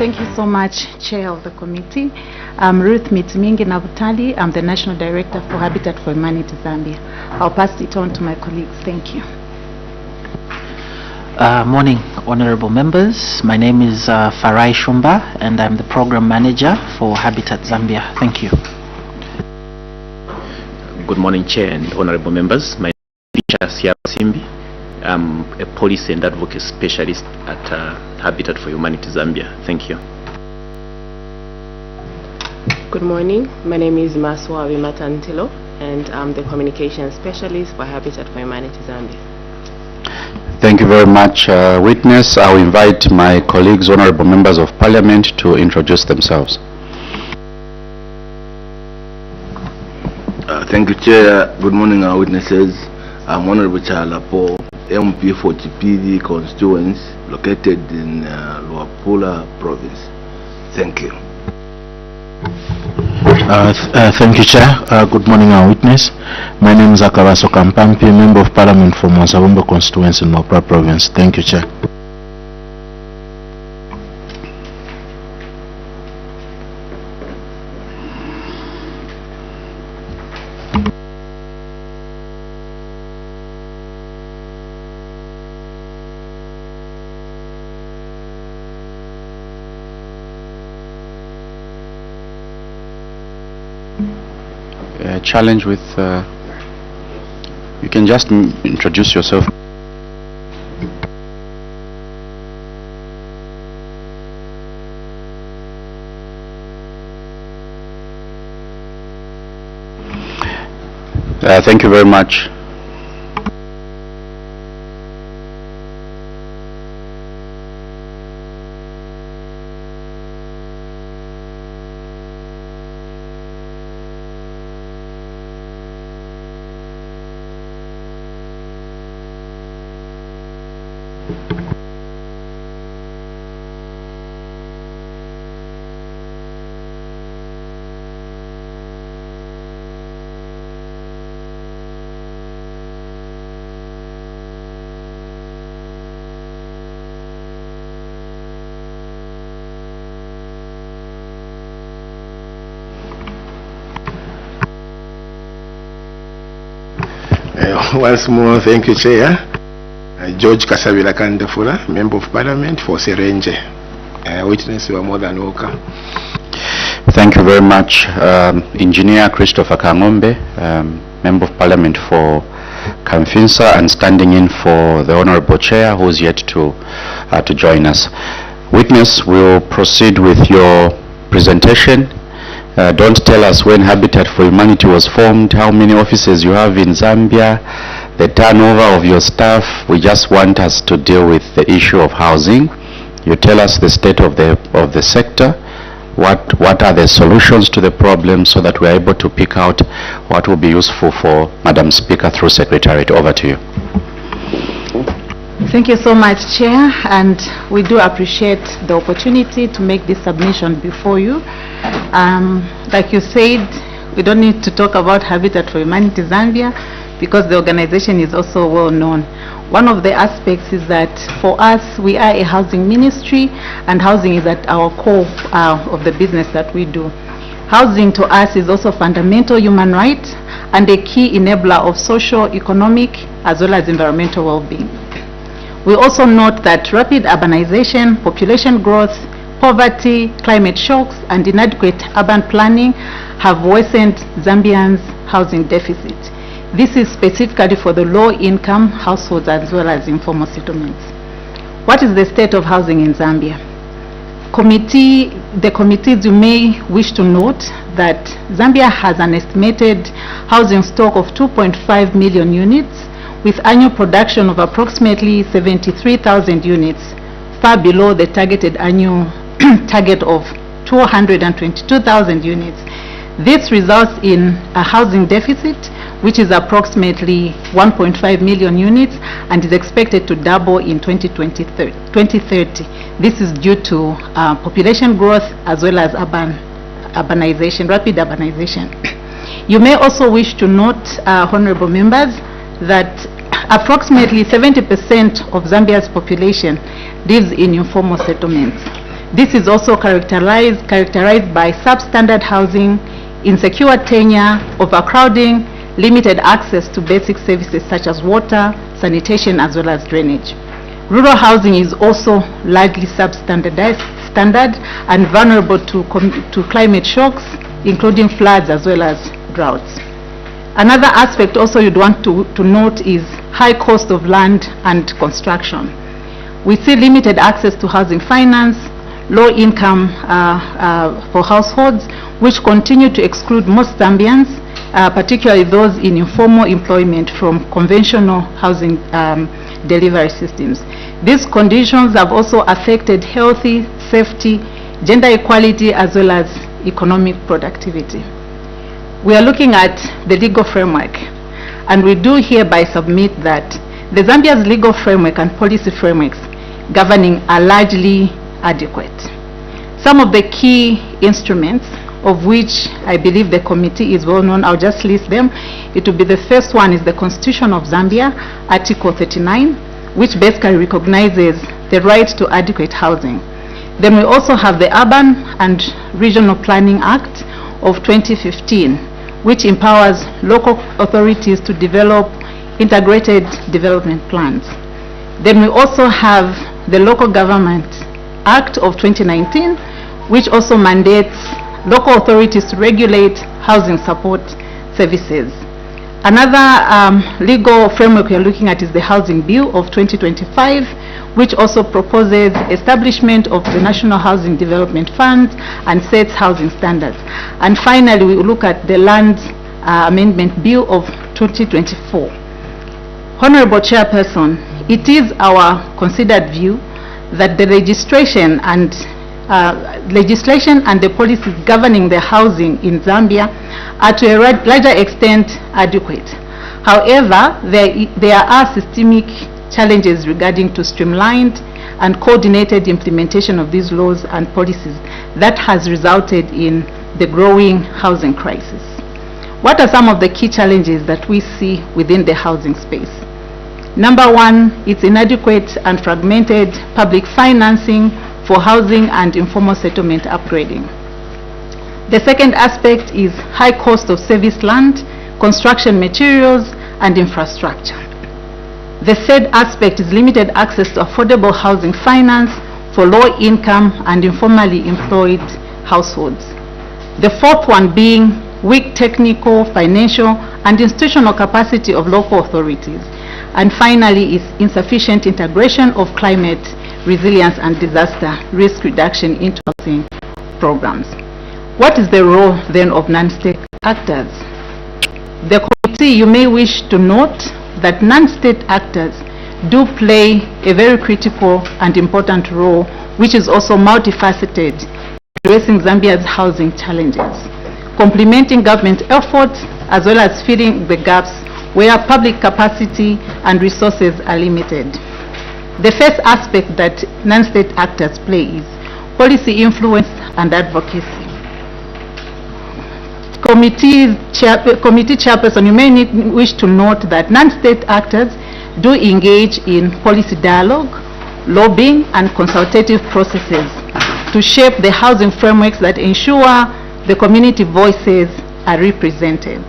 Thank you so much, Chair of the committee. I'm Ruth Mitmingi Nabutali. I'm the National Director for Habitat for Humanity Zambia. I'll pass it on to my colleagues. Thank you. Morning, honorable members. My name is Farai Shumba, and I'm the Program Manager for Habitat Zambia. Thank you. Good morning, Chair and honorable members. My name is Siya Simbi. I'm a policy and advocacy specialist at Habitat for Humanity Zambia. Thank you. Good morning. My name is Maswa Wimatantilo, and I'm the communication specialist for Habitat for Humanity Zambia. Thank you very much. Witness, I'll invite my colleagues, honorable members of parliament, to introduce themselves. Thank you, Chair. Good morning, our witnesses. I'm Honorable Chalapo, MP for Chipidi constituency, located in Luapula province. Thank you. Thank you, Chair. Good morning, our witness. My name is Akaraso Kampampi, Member of Parliament for Mwanzabombo constituency in Luapula province. Thank you, Chair. Challenge with you can just introduce yourself. Thank you very much. Once more, thank you, Chair. George Kasabila Kandafula, Member of Parliament for Serenje. Witness, you are more than welcome. Thank you very much. Engineer Christopher Kangombe, Member of Parliament for Kamfinsa, and standing in for the Honorable Chair, who is yet to join us. Witness, will proceed with your presentation. Don't tell us when Habitat for Humanity was formed, how many offices you have in Zambia, the turnover of your staff. We just want us to deal with the issue of housing. You tell us the state of the sector, what are the solutions to the problem, so that we are able to pick out what will be useful for Madam Speaker through Secretariat. Over to you. Thank you so much, Chair, and we do appreciate the opportunity to make this submission before you. Like you said, we don't need to talk about Habitat for Humanity Zambia because the organization is also well known. One of the aspects is that for us, we are a housing ministry, and housing is at our core of the business that we do. Housing to us is also fundamental human right and a key enabler of social, economic, as well as environmental well-being. We also note that rapid urbanization, population growth, poverty, climate shocks, and inadequate urban planning have worsened Zambians' housing deficit. This is specifically for the low-income households as well as informal settlements. What is the state of housing in Zambia? The committees, you may wish to note that Zambia has an estimated housing stock of 2.5 million units, with annual production of approximately 73,000 units, far below the targeted annual target of 222,000 units. This results in a housing deficit which is approximately 1.5 million units and is expected to double in 2030. This is due to population growth as well as urbanization, rapid urbanization. You may also wish to note, honorable members, that approximately 70% of Zambia's population lives in informal settlements. This is also characterized by substandard housing, insecure tenure, overcrowding, limited access to basic services such as water, sanitation, as well as drainage. Rural housing is also largely substandard and vulnerable to climate shocks, including floods as well as droughts. Another aspect also you'd want to note is high cost of land and construction. We see limited access to housing finance, low income for households, which continue to exclude most Zambians, particularly those in informal employment, from conventional housing delivery systems. These conditions have also affected health, safety, gender equality, as well as economic productivity. We are looking at the legal framework, and we do hereby submit that the Zambia's legal framework and policy frameworks governing are largely adequate. Some of the key instruments, of which I believe the committee is well known, I'll just list them. It will be the first one is the Constitution of Zambia, Article 39, which basically recognizes the right to adequate housing. Then we also have the Urban and Regional Planning Act of 2015, which empowers local authorities to develop integrated development plans. Then we also have the Local Government Act of 2019, which also mandates local authorities to regulate housing support services. Another legal framework we are looking at is the Housing Bill of 2025, which also proposes establishment of the National Housing Development Fund and sets housing standards. And finally, we will look at the Land Amendment Bill of 2024. Honorable Chairperson, it is our considered view that the legislation and the policies governing the housing in Zambia are to a larger extent adequate. However, there are systemic challenges regarding to streamlined and coordinated implementation of these laws and policies that has resulted in the growing housing crisis. What are some of the key challenges that we see within the housing space? Number one, it's inadequate and fragmented public financing for housing and informal settlement upgrading. The second aspect is high cost of service land, construction materials, and infrastructure. The third aspect is limited access to affordable housing finance for low-income and informally employed households. The fourth one being weak technical, financial, and institutional capacity of local authorities. And finally is insufficient integration of climate resilience and disaster risk reduction into housing programs. What is the role then of non-state actors? The committee, you may wish to note that non-state actors do play a very critical and important role, which is also multifaceted, addressing Zambia's housing challenges, complementing government efforts as well as filling the gaps where public capacity and resources are limited. The first aspect that non-state actors play is policy influence and advocacy. Committee chairperson, you may wish to note that non-state actors do engage in policy dialogue, lobbying, and consultative processes to shape the housing frameworks that ensure the community voices are represented.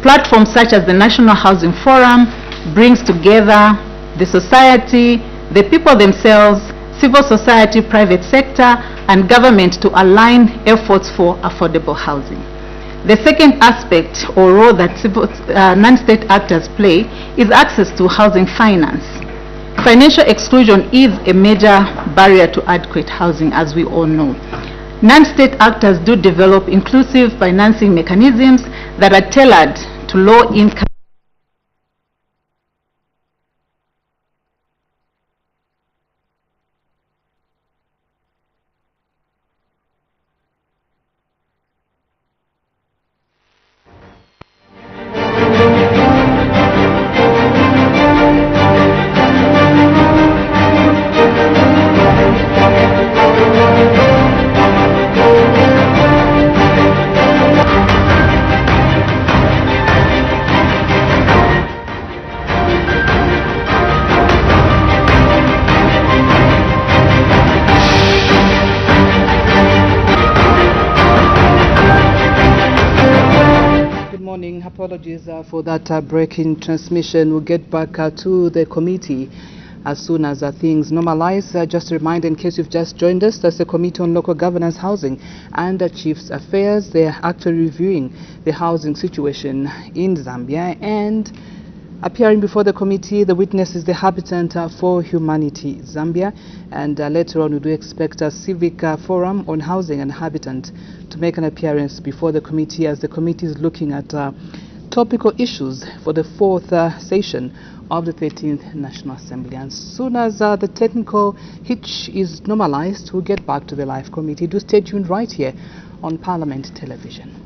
Platforms such as the National Housing Forum brings together the society, the people themselves, civil society, private sector, and government to align efforts for affordable housing. The second aspect or role that non-state actors play is access to housing finance. Financial exclusion is a major barrier to adequate housing, as we all know. Non-state actors do develop inclusive financing mechanisms that are tailored to low-income apologies for that breaking transmission. We'll get back to the committee as soon as things normalize. Just a reminder, in case you've just joined us, that's the Committee on Local Governance, Housing and Chiefs Affairs. They're actually reviewing the housing situation in Zambia, and appearing before the committee, the witness is the Habitant for Humanity Zambia, and later on we do expect a civic forum on housing and Habitant to make an appearance before the committee, as the committee is looking at topical issues for the fourth session of the 13th National Assembly. And as soon as the technical hitch is normalized, we'll get back to the live committee. Do stay tuned right here on Parliament Television.